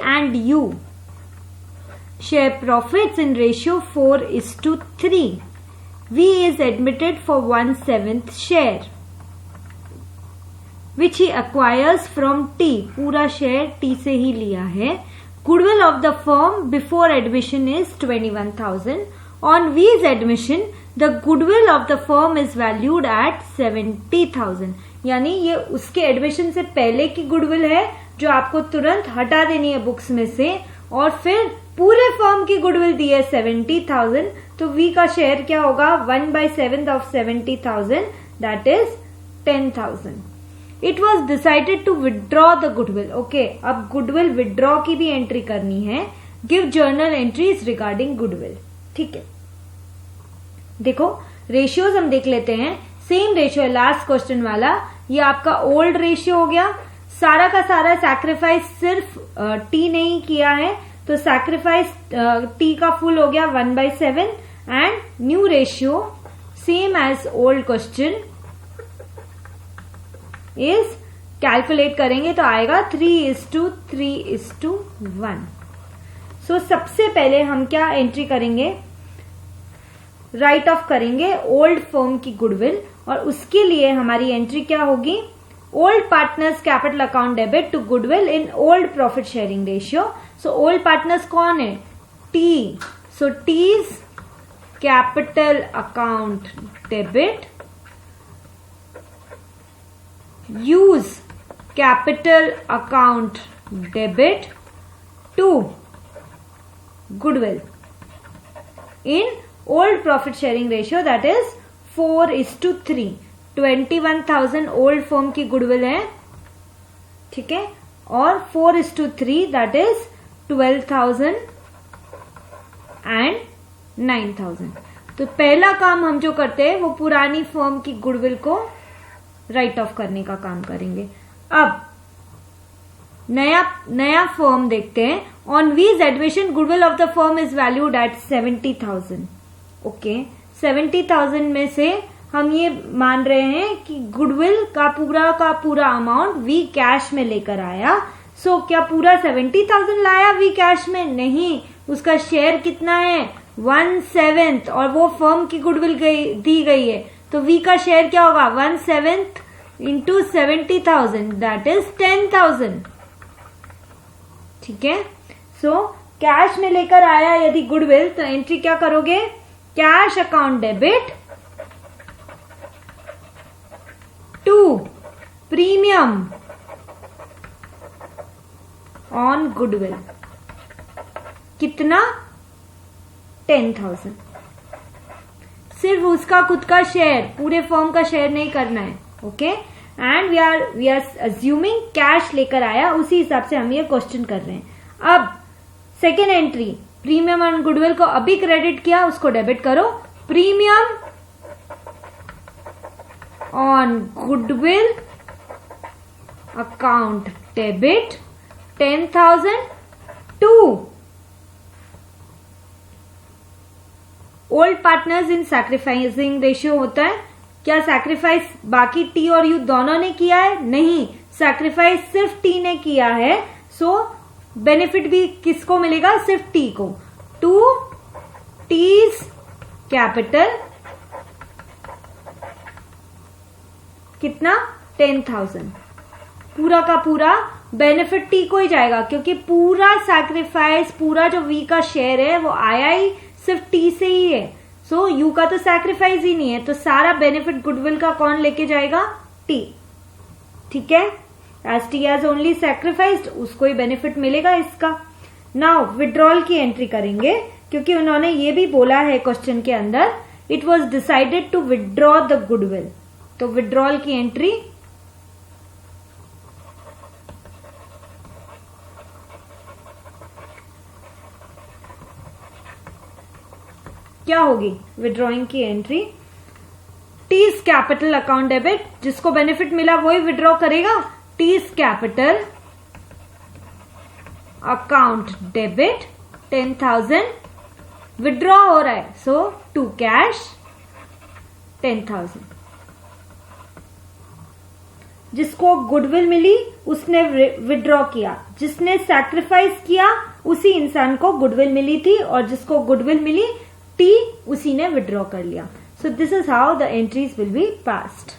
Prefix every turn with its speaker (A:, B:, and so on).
A: and U share profits in ratio 4:3. V is admitted for 1/7 share which he acquires from T. पूरा share T से ही लिया है. Goodwill of the firm before admission is 21,000. On V's admission, the goodwill of the firm is valued at 70,000. यानी ये उसके admission से पहले की गुडविल है जो आपको तुरंत हटा देनी है बुक्स में से, और फिर पूरे फर्म की गुडविल दी है 70,000. तो वी का शेयर क्या होगा? 1/7 of 70,000, that is 10,000. It was decided to withdraw the goodwill. Okay, अब गुडविल विड्रॉ की भी एंट्री करनी है. Give journal entries regarding goodwill. ठीक है, देखो रेशियोज हम देख लेते हैं. सेम रेशियो है लास्ट क्वेश्चन वाला. ये आपका ओल्ड रेशियो हो गया. सारा का सारा सैक्रिफाइस सिर्फ टी नहीं किया है, तो सैक्रिफाइस टी का फुल हो गया 1/7. And new ratio same as old question is calculate करेंगे तो आएगा 3:3:1. सो सबसे पहले हम क्या एंट्री करेंगे? राइट ऑफ करेंगे ओल्ड फर्म की गुडविल, और उसके लिए हमारी एंट्री क्या होगी? Old partners capital account debit to goodwill in old profit sharing ratio. So old partners कौन है? T. So T's capital account debit use capital account debit to goodwill in old profit sharing ratio, that is 4:3. 21,000 old firm की goodwill है, ठीक है, और 4:3 that is 12,000 and 9,000. तो पहला काम हम जो करते हैं वो पुरानी फर्म की गुडविल को राइट ऑफ करने का काम करेंगे. अब नया फर्म देखते हैं. ऑन वीज admission goodwill of the firm is valued at 70,000. Okay, 70,000 में से हम ये मान रहे हैं कि गुडविल का पूरा अमाउंट वी कैश में लेकर आया. सो क्या पूरा 70,000 लाया वी कैश में? नहीं, उसका शेयर कितना है? 1/7, और वो फर्म की गुडविल दी गई है. तो वी का शेयर क्या होगा? 1/7 into 70,000, that is 10,000. ठीक है, सो कैश में लेकर आया यदि गुडविल, तो एंट्री क्या करोगे? Cash account debit to premium on goodwill. कितना? 10,000. सिर्फ उसका खुद का शेयर, पूरे फर्म का शेयर नहीं करना है. Okay, and we are assuming cash लेकर आया, उसी हिसाब से हम ये क्वेश्चन कर रहे हैं. अब second entry, premium on goodwill को अभी क्रेडिट किया, उसको डेबिट करो. Premium on goodwill account debit 10,000 to old partners in sacrificing ratio होता है. क्या सैक्रिफाइस बाकी टी और यू दोनों ने किया है? नहीं, सैक्रिफाइस सिर्फ टी ने किया है. सो बेनिफिट भी किसको मिलेगा? सिर्फ टी को. टू टीज कैपिटल कितना? 10,000. पूरा का पूरा बेनिफिट टी को ही जाएगा, क्योंकि पूरा सैक्रिफाइस, पूरा जो वी का शेयर है वो आया ही सिर्फ टी से ही है. सो यू का तो सैक्रिफाइस ही नहीं है, तो सारा बेनिफिट गुडविल का कौन लेके जाएगा? टी. ठीक है, as T has only sacrificed, उसको ही बेनिफिट मिलेगा इसका. नाउ विड्रॉल की एंट्री करेंगे, क्योंकि उन्होंने ये भी बोला है क्वेश्चन के अंदर, it was decided to withdraw the goodwill. तो विड्रॉल की एंट्री क्या होगी? विड्रॉइंग की entry T's capital account debit, जिसको बेनिफिट मिला वही विड्रॉ करेगा. T's capital account debit 10,000 withdraw हो रहा है, सो टू कैश 10,000. जिसको गुडविल मिली उसने विड्रॉ किया, जिसने सैक्रिफाइस किया उसी इंसान को गुडविल मिली थी, और जिसको गुडविल मिली टी उसी ने विड्रॉ कर लिया. So this is how the entries will be passed.